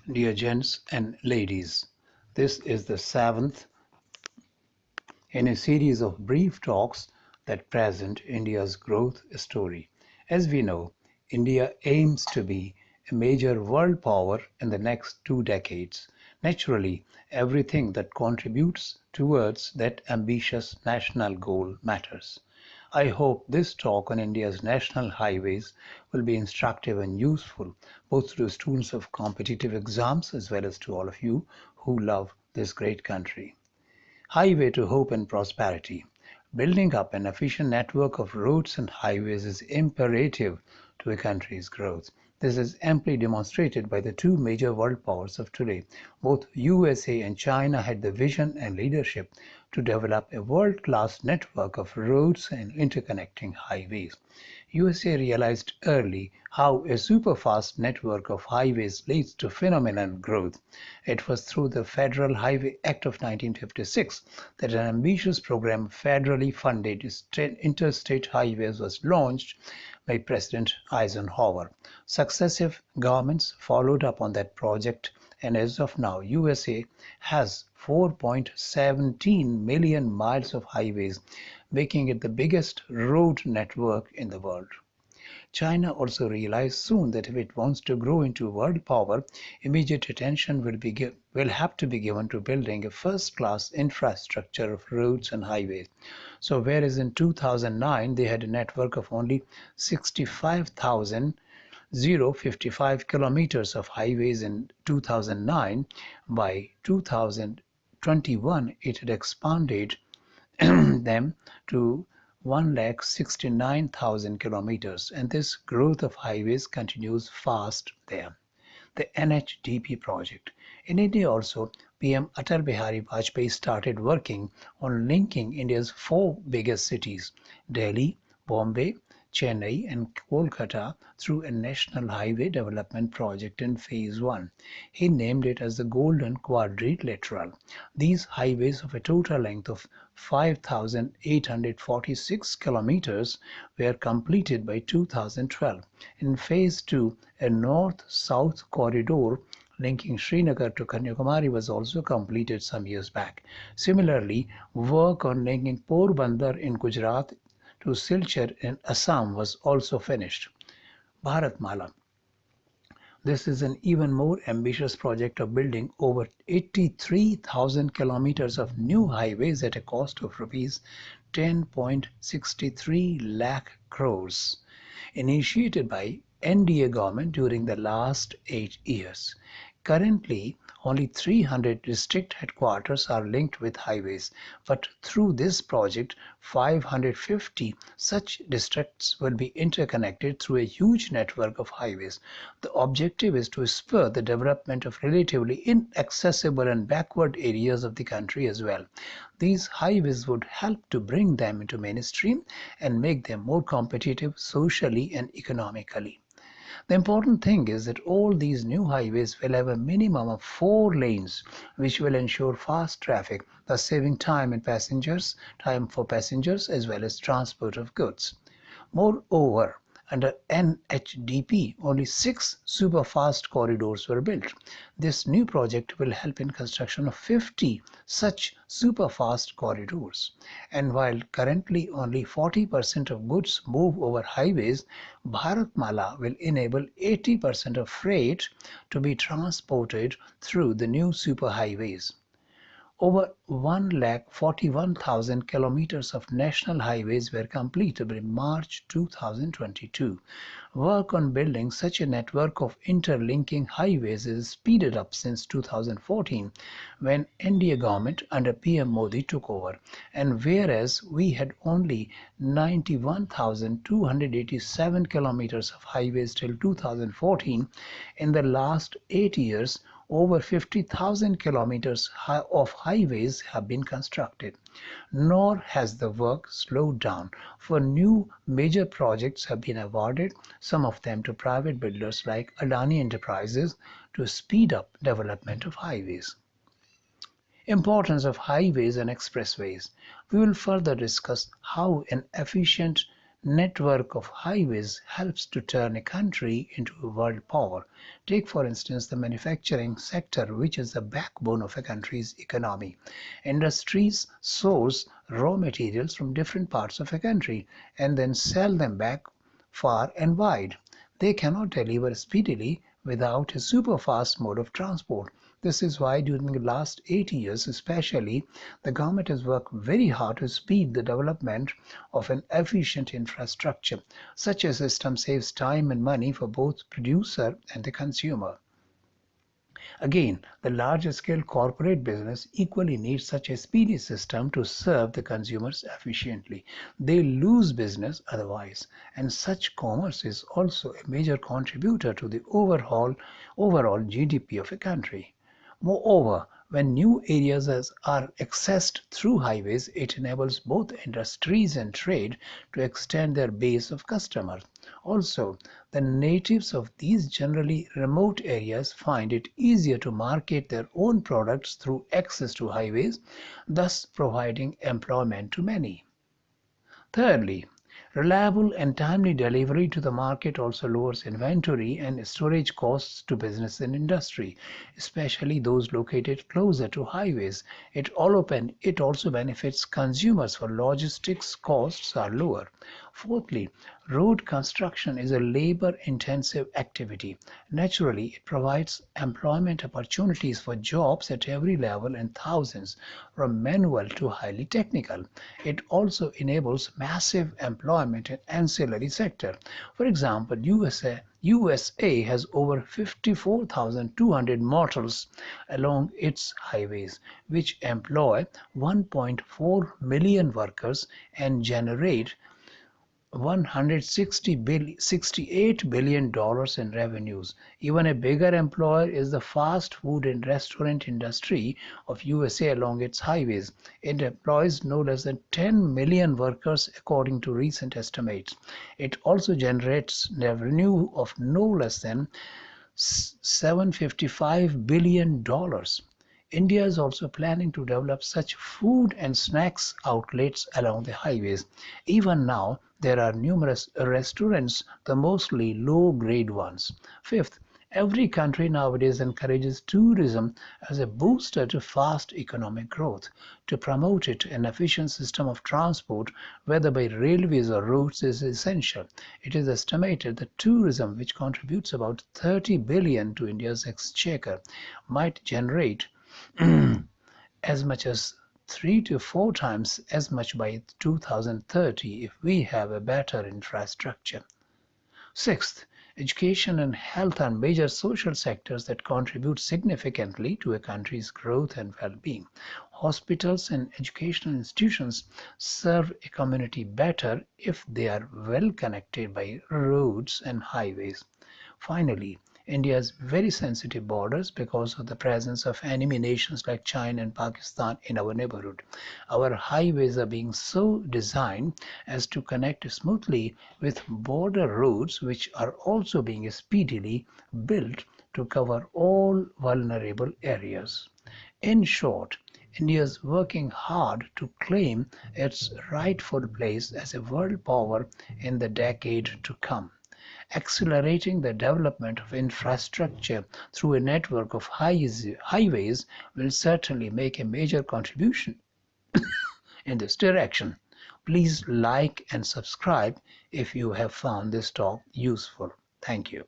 Dear gents and ladies, this is the seventh in a series of brief talks that present India's growth story. As we know, India aims to be a major world power in the next 2 decades. Naturally, everything that contributes towards that ambitious national goal matters. I hope this talk on India's national highways will be instructive and useful both to students of competitive exams as well as to all of you who love this great country. Highway to Hope and Prosperity. Building up an efficient network of roads and highways is imperative to a country's growth. This is amply demonstrated by the two major world powers of today. Both USA and China had the vision and leadership to develop a world-class network of roads and interconnecting highways. USA realized early how a super-fast network of highways leads to phenomenal growth. It was through the Federal Highway Act of 1956 that an ambitious program of federally funded interstate highways was launched by President Eisenhower. Successive governments followed up on that project, and as of now, USA has 4.17 million miles of highways, making it the biggest road network in the world. China also realized soon that if it wants to grow into a world power, immediate attention will have to be given to building a first-class infrastructure of roads and highways. So whereas in 2009 they had a network of only 65,055 kilometers of highways in 2009, by 2021 it had expanded them to 1,69,000 kilometers, and this growth of highways continues fast there. The NHDP project. In India also, PM Atal Bihari Vajpayee started working on linking India's four biggest cities, Delhi, Bombay, Chennai and Kolkata, through a national highway development project in phase 1. He named it as the Golden Quadrilateral. These highways of a total length of 5,846 kilometers were completed by 2012. In phase 2, a north-south corridor linking Srinagar to Kanyakumari was also completed some years back. Similarly, work on linking Porbandar in Gujarat to Silchar in Assam was also finished. Bharatmala. This is an even more ambitious project of building over 83,000 kilometers of new highways at a cost of rupees 10.63 lakh crores, initiated by NDA government during the last 8 years. Currently, only 300 district headquarters are linked with highways, but through this project, 550 such districts will be interconnected through a huge network of highways. The objective is to spur the development of relatively inaccessible and backward areas of the country as well. These highways would help to bring them into mainstream and make them more competitive socially and economically. The important thing is that all these new highways will have a minimum of 4 lanes, which will ensure fast traffic, thus saving time for passengers as well as transport of goods. Moreover, under NHDP, only 6 super-fast corridors were built. This new project will help in construction of 50 such super-fast corridors. And while currently only 40% of goods move over highways, Bharatmala will enable 80% of freight to be transported through the new superhighways. Over 1,41,000 kilometers of national highways were completed by March 2022. Work on building such a network of interlinking highways is speeded up since 2014 when NDA government under PM Modi took over, and whereas we had only 91,287 kilometers of highways till 2014, in the last 8 years over 50,000 kilometers of highways have been constructed. Nor has the work slowed down, for new major projects have been awarded, some of them to private builders like Adani Enterprises, to speed up development of highways. Importance of highways and expressways. We will further discuss how an efficient network of highways helps to turn a country into a world power. Take, for instance, the manufacturing sector, which is the backbone of a country's economy. Industries source raw materials from different parts of a country and then sell them back far and wide. They cannot deliver speedily without a super fast mode of transport. This is why during the last 80 years especially, the government has worked very hard to speed the development of an efficient infrastructure. Such a system saves time and money for both producer and the consumer. Again, the larger scale corporate business equally needs such a speedy system to serve the consumers efficiently. They lose business otherwise, and such commerce is also a major contributor to the overall GDP of a country. Moreover, when new areas are accessed through highways, it enables both industries and trade to extend their base of customers. Also, the natives of these generally remote areas find it easier to market their own products through access to highways, thus providing employment to many. Thirdly, reliable and timely delivery to the market also lowers inventory and storage costs to business and industry, especially those located closer to highways. It also benefits consumers for logistics costs are lower. Fourthly, road construction is a labor-intensive activity. Naturally, it provides employment opportunities for jobs at every level and thousands, from manual to highly technical. It also enables massive employment in ancillary sector. For example, USA has over 54,200 motels along its highways, which employ 1.4 million workers and generate $168 billion in revenues. Even a bigger employer is the fast food and restaurant industry of USA along its highways. It employs no less than 10 million workers according to recent estimates. It also generates revenue of no less than $755 billion. India is also planning to develop such food and snacks outlets along the highways. Even now, there are numerous restaurants, the mostly low-grade ones. Fifth, every country nowadays encourages tourism as a booster to fast economic growth. To promote it, an efficient system of transport, whether by railways or roads, is essential. It is estimated that tourism, which contributes about 30 billion to India's exchequer, might generate as much as 3 to 4 times as much by 2030 if we have a better infrastructure. Sixth, education and health are major social sectors that contribute significantly to a country's growth and well-being. Hospitals and educational institutions serve a community better if they are well connected by roads and highways. Finally, India has very sensitive borders because of the presence of enemy nations like China and Pakistan in our neighborhood. Our highways are being so designed as to connect smoothly with border roads, which are also being speedily built to cover all vulnerable areas. In short, India is working hard to claim its rightful place as a world power in the decade to come. Accelerating the development of infrastructure through a network of highways will certainly make a major contribution in this direction. Please like and subscribe if you have found this talk useful. Thank you.